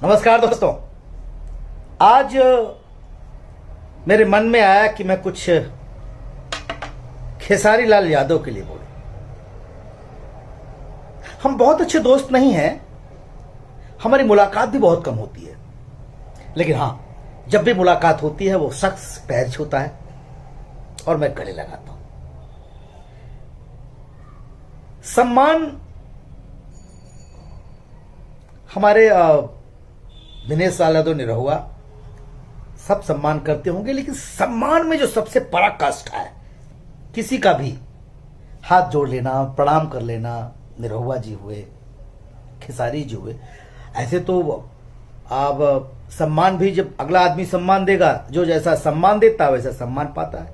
नमस्कार दोस्तों। आज मेरे मन में आया कि मैं कुछ खेसारी लाल यादव के लिए बोलूं। हम बहुत अच्छे दोस्त नहीं हैं, हमारी मुलाकात भी बहुत कम होती है, लेकिन हां, जब भी मुलाकात होती है वो शख्स पैर छूता है और मैं गले लगाता हूं। सम्मान हमारे दिनेश लाल यादव निरहुआ सब सम्मान करते होंगे, लेकिन सम्मान में जो सबसे पराकाष्ठा है, किसी का भी हाथ जोड़ लेना, प्रणाम कर लेना, निरहुआ जी हुए, खेसारी जी हुए, ऐसे तो अब सम्मान भी जब अगला आदमी सम्मान देगा, जो जैसा सम्मान देता है वैसा सम्मान पाता है।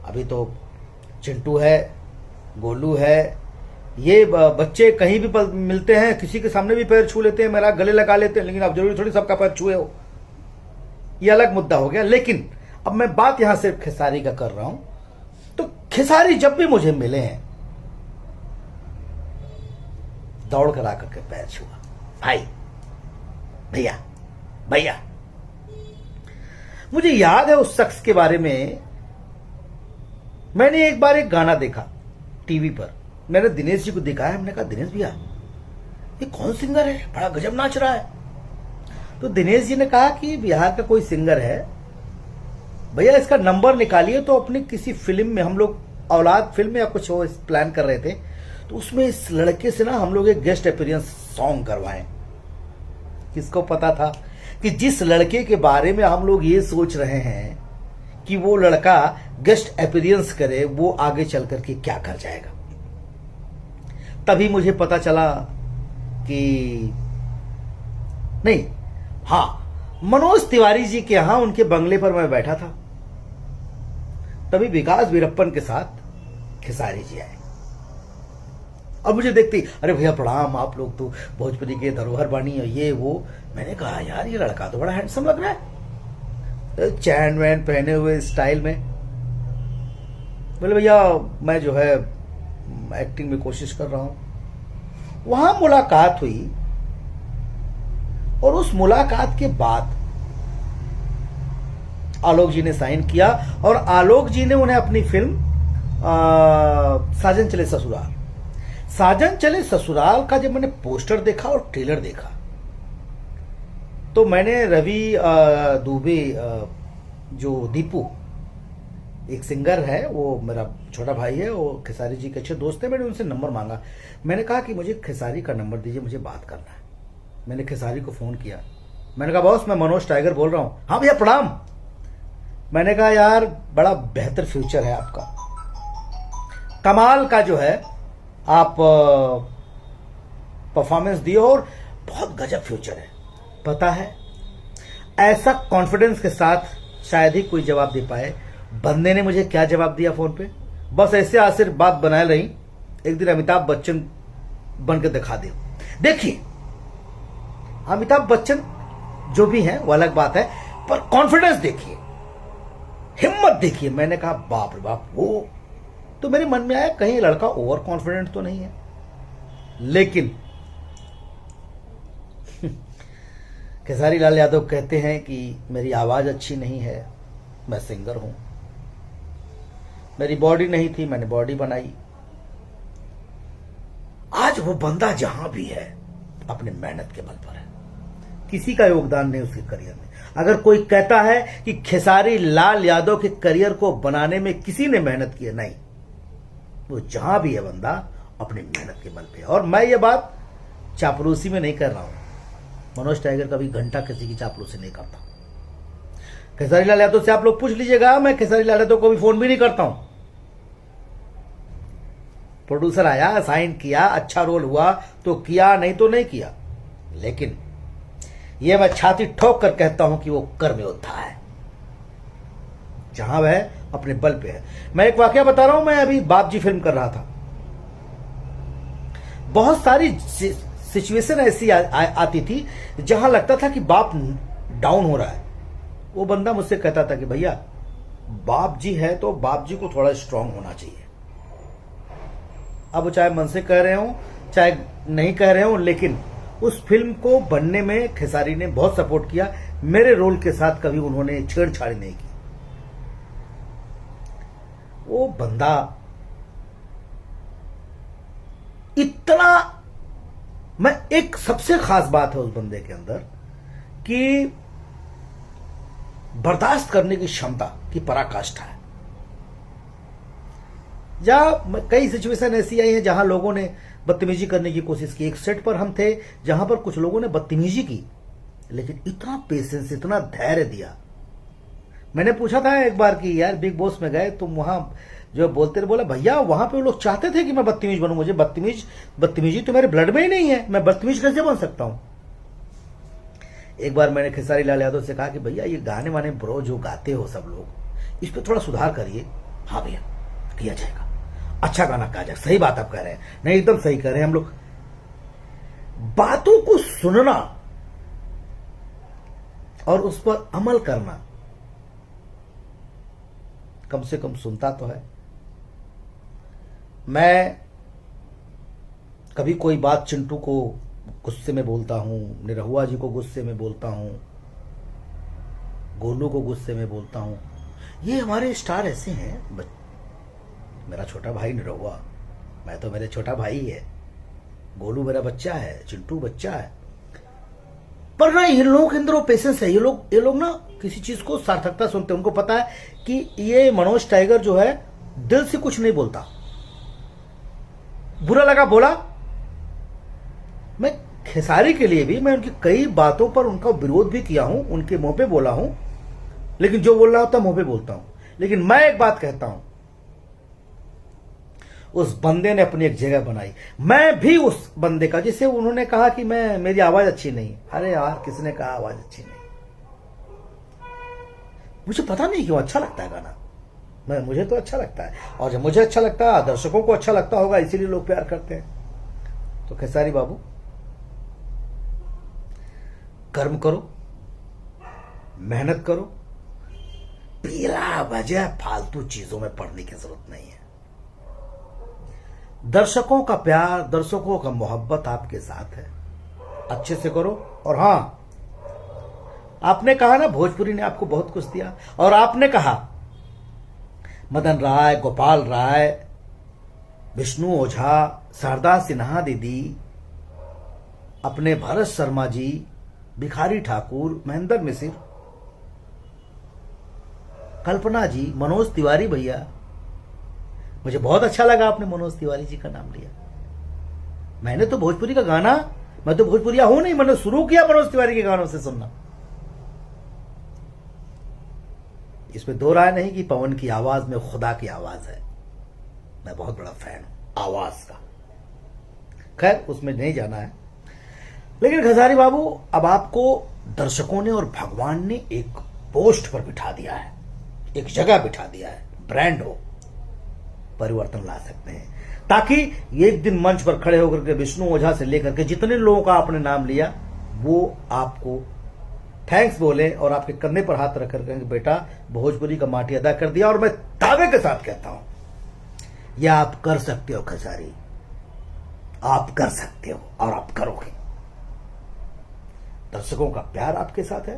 अभी तो चिंटू है, गोलू है, ये बच्चे कहीं भी मिलते हैं, किसी के सामने भी पैर छू लेते हैं, मेरा गले लगा लेते हैं, लेकिन अब जरूरी थोड़ी सबका पैर छुए हो, ये अलग मुद्दा हो गया। लेकिन अब मैं बात यहां सिर्फ खेसारी का कर रहा हूं। तो खेसारी जब भी मुझे मिले हैं, दौड़ कर आकर के पैर छुआ, भाई, भैया, भैया। मुझे याद है उस शख्स के बारे में, मैंने एक बार एक गाना देखा टीवी पर, मैंने दिनेश जी को दिखाया, हमने कहा दिनेश भैया ये कौन सिंगर है, बड़ा गजब नाच रहा है। तो दिनेश जी ने कहा कि बिहार का कोई सिंगर है भैया, इसका नंबर निकालिए। तो अपनी किसी फिल्म में, हम लोग औलाद फिल्म या कुछ वो प्लान कर रहे थे, तो उसमें इस लड़के से ना हम लोग एक गेस्ट अपीयरेंस सॉन्ग करवाएं। किसको पता था कि जिस लड़के के बारे में हम लोग ये सोच रहे हैं कि वो लड़का गेस्ट अपीयरेंस करे, वो आगे चल करके क्या कर जाएगा। तभी मुझे पता चला कि नहीं, हाँ, मनोज तिवारी जी के यहां उनके बंगले पर मैं बैठा था, तभी विकास वीरप्पन के साथ खेसारी जी आए और मुझे देखते ही, अरे भैया प्रणाम, आप लोग तो भोजपुरी के धरोहर बानी और ये वो। मैंने कहा यार ये लड़का तो बड़ा हैंडसम लग रहा है, चैन वैन पहने हुए स्टाइल में। बोले भैया मैं जो है एक्टिंग में कोशिश कर रहा हूं। वहां मुलाकात हुई और उस मुलाकात के बाद आलोक जी ने साइन किया और आलोक जी ने उन्हें अपनी फिल्म साजन चले ससुराल, साजन चले ससुराल का जब मैंने पोस्टर देखा और ट्रेलर देखा, तो मैंने रवि दुबे, जो दीपू एक सिंगर है, वो मेरा छोटा भाई है, वो खेसारी जी के अच्छे दोस्त है, मैंने उनसे नंबर मांगा। मैंने कहा कि मुझे खेसारी का नंबर दीजिए, मुझे बात करना है। मैंने खेसारी को फोन किया, मैंने कहा बॉस मैं मनोज टाइगर बोल रहा हूं। हाँ भैया प्रणाम। मैंने कहा यार बड़ा बेहतर फ्यूचर है आपका, कमाल का जो है आप परफॉर्मेंस दिए और बहुत गजब फ्यूचर है। पता है ऐसा कॉन्फिडेंस के साथ शायद ही कोई जवाब दे पाए। बंदे ने मुझे क्या जवाब दिया फोन पे, बस ऐसे आसिर बात बनाए रही, एक दिन अमिताभ बच्चन बन के दिखा दे। देखिए अमिताभ बच्चन जो भी हैं वो अलग बात है, पर कॉन्फिडेंस देखिए, हिम्मत देखिए। मैंने कहा बाप रे बाप, वो तो मेरे मन में आया कहीं लड़का ओवर कॉन्फिडेंट तो नहीं है। लेकिन खेसारी लाल यादव कहते हैं कि मेरी आवाज अच्छी नहीं है, मैं सिंगर हूं, मेरी बॉडी नहीं थी, मैंने बॉडी बनाई। आज वो बंदा जहां भी है अपने मेहनत के बल पर है, किसी का योगदान नहीं उसके करियर में। अगर कोई कहता है कि खेसारी लाल यादव के करियर को बनाने में किसी ने मेहनत की है, नहीं, वो जहां भी है बंदा अपनी मेहनत के बल पे। और मैं ये बात चापलूसी में नहीं कर रहा हूं, मनोज टाइगर कभी घंटा किसी की चापलूसी नहीं करता। खेसारी लाल यादव से आप लोग पूछ लीजिएगा, मैं खेसारी लाल यादव को भी फोन भी नहीं करता हूं। प्रोड्यूसर आया, साइन किया, अच्छा रोल हुआ तो किया, नहीं तो नहीं किया। लेकिन यह मैं छाती ठोक कर कहता हूं कि वो कर्म योद्धा है, जहां वह अपने बल पे है। मैं एक वाकया बता रहा हूं, मैं अभी बाप जी फिल्म कर रहा था, बहुत सारी सिचुएशन ऐसी आती थी जहां लगता था कि बाप डाउन हो रहा है। वो बंदा मुझसे कहता था कि भैया बाप जी है तो बाप जी को थोड़ा स्ट्रांग होना चाहिए। अब चाहे मन से कह रहे हो चाहे नहीं कह रहे हो, लेकिन उस फिल्म को बनने में खेसारी ने बहुत सपोर्ट किया। मेरे रोल के साथ कभी उन्होंने छेड़छाड़ नहीं की। वो बंदा इतना, मैं एक सबसे खास बात है उस बंदे के अंदर कि बर्दाश्त करने की क्षमता की पराकाष्ठा है। या कई सिचुएशन ऐसी आई हैं जहां लोगों ने बदतमीजी करने की कोशिश की। एक सेट पर हम थे जहां पर कुछ लोगों ने बदतमीजी की, लेकिन इतना पेशेंस, इतना धैर्य दिया। मैंने पूछा था एक बार कि यार बिग बॉस में गए तुम, वहां जो बोलते रहे, बोला भैया वहां पे वो लोग चाहते थे कि मैं बदतमीज बनूं, मुझे बदतमीजी तो मेरे ब्लड में ही नहीं है, मैं बदतमीज कैसे बन सकता हूं। एक बार मैंने खेसारी लाल यादव से कहा कि भैया ये गाने वाने ब्रो जो गाते हो सब लोग, इस पर थोड़ा सुधार करिए। हाँ भैया किया जाएगा, अच्छा गाना कहा जाएगा। सही बात आप कह रहे हैं, नहीं एकदम सही कह रहे हैं। हम लोग बातों को सुनना और उस पर अमल करना, कम से कम सुनता तो है। मैं कभी कोई बात चिंटू को गुस्से में बोलता हूं, निरहुआ जी को गुस्से में बोलता हूं, गोलू को गुस्से में बोलता हूं। ये हमारे स्टार ऐसे हैं। मेरा छोटा भाई निरहुआ, मैं तो, मेरे छोटा भाई है, गोलू मेरा बच्चा है, चिंटू बच्चा है। पर ना इन लोगों के अंदर वो पेशेंस है। ये लोग ना किसी चीज को सार्थकता सुनते हैं। उनको पता है कि ये मनोज टाइगर जो है दिल से कुछ नहीं बोलता। बुरा लगा बोला। मैं खेसारी के लिए भी मैं उनकी कई बातों पर उनका विरोध भी किया हूं, उनके मुंह पे बोला हूं, लेकिन जो बोल रहा होता मुंह पे बोलता हूं। लेकिन मैं एक बात कहता हूं, उस बंदे ने अपनी एक जगह बनाई। मैं भी उस बंदे का, जिसे उन्होंने कहा कि मेरी आवाज अच्छी नहीं। अरे यार किसने कहा आवाज अच्छी नहीं? मुझे पता नहीं क्यों अच्छा लगता है गाना। मुझे तो अच्छा लगता है, और जब मुझे अच्छा लगता है दर्शकों को अच्छा लगता होगा, इसीलिए लोग प्यार करते हैं। तो खेसारी बाबू कर्म करो, मेहनत करो, बिला वजह फालतू चीजों में पड़ने की जरूरत नहीं है। दर्शकों का प्यार, दर्शकों का मोहब्बत आपके साथ है, अच्छे से करो। और हां, आपने कहा ना भोजपुरी ने आपको बहुत कुछ दिया, और आपने कहा मदन राय, गोपाल राय, विष्णु ओझा, शारदा सिन्हा दीदी, अपने भरत शर्मा जी, भिखारी ठाकुर, महेंद्र मिश्र, कल्पना जी, मनोज तिवारी भैया। मुझे बहुत अच्छा लगा आपने मनोज तिवारी जी का नाम लिया। मैंने तो भोजपुरी का गाना, मैं तो भोजपुरिया हूं नहीं, मैंने शुरू किया मनोज तिवारी के गानों से सुनना। इसमें दो राय नहीं कि पवन की आवाज में खुदा की आवाज है। मैं बहुत बड़ा फैन हूं आवाज का। खैर उसमें नहीं जाना है। लेकिन खेसारी बाबू, अब आपको दर्शकों ने और भगवान ने एक पोस्ट पर बिठा दिया है, एक जगह बिठा दिया है। ब्रांड हो, परिवर्तन ला सकते हैं, ताकि एक दिन मंच पर खड़े होकर के विष्णु ओझा से लेकर के जितने लोगों का आपने नाम लिया, वो आपको थैंक्स बोले और आपके कंधे पर हाथ रख करके बेटा भोजपुरी का माटी अदा कर दिया। और मैं दावे के साथ कहता हूं, यह आप कर सकते हो खेसारी, आप कर सकते हो और आप करोगे। दर्शकों का प्यार आपके साथ है।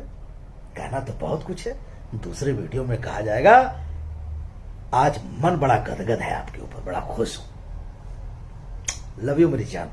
कहना तो बहुत कुछ है, दूसरे वीडियो में कहा जाएगा। आज मन बड़ा गदगद है आपके ऊपर, बड़ा खुश हूं। लव यू मेरी जान।